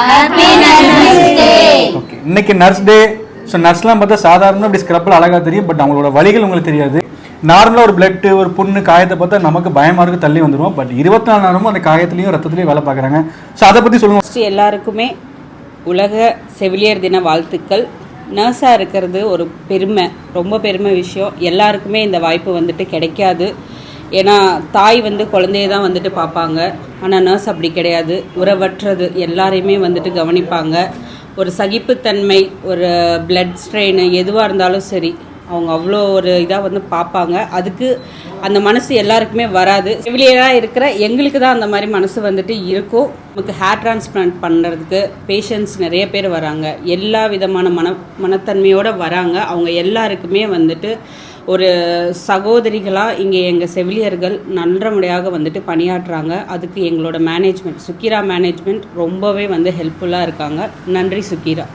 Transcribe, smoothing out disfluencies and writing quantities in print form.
Happy Nurses Day. Okay, இன்னைக்கு nurse டே. So நர்ஸ்லாம் பார்த்தா சாதாரண அப்படி ஸ்க்ரப்பில் அழகாக தெரியும், பட் அவங்களோட வலிகள் உங்களுக்கு தெரியாது. நார்மலாக ஒரு பிளட்டு ஒரு புண்ணு காயத்தை பார்த்தா நமக்கு பயமாக இருக்கு, தள்ளி வந்துடும். பட் 24 நேரமும் அந்த காயத்துலையும் ரத்தத்துலையும் வேலை பார்க்குறாங்க. ஸோ அதை பற்றி சொல்லுங்கள். எல்லாருக்குமே உலக செவிலியர் தின வாழ்த்துக்கள். நர்ஸாக இருக்கிறது ஒரு பெருமை, ரொம்ப பெருமை விஷயம். எல்லாருக்குமே இந்த வாய்ப்பு வந்துட்டு கிடைக்காது. ஏன்னா தாய் குழந்தைய தான் வந்துட்டு பார்ப்பாங்க. ஆனால் நர்ஸ் அப்படி கிடையாது. உறவற்றது எல்லாரையுமே வந்துட்டு கவனிப்பாங்க. ஒரு சகிப்புத்தன்மை, ஒரு பிளட் ஸ்ட்ரெயின் எதுவாக இருந்தாலும் சரி, அவங்க அவ்வளோ ஒரு இதாக பார்ப்பாங்க. அதுக்கு அந்த மனசு எல்லாருக்குமே வராது. செவிலியராக இருக்கிற எங்களுக்கு தான் அந்த மாதிரி மனசு வந்துட்டு இருக்கும். நமக்கு ஹேர் டிரான்ஸ்பிளான்ட் பண்ணுறதுக்கு பேஷண்ட்ஸ் நிறைய பேர் வராங்க. எல்லா விதமான மனத்தன்மையோடு வராங்க. அவங்க எல்லாருக்குமே வந்துட்டு ஒரு சகோதரிகளாக இங்கே எங்கள் செவிலியர்கள் நல்லமுறையாக வந்துட்டு பணியாற்றுறாங்க. அதுக்கு எங்களோட மேனேஜ்மெண்ட், சுக்கிரா மேனேஜ்மெண்ட் ரொம்பவே ஹெல்ப்ஃபுல்லாக இருக்காங்க. நன்றி சுக்கிரா.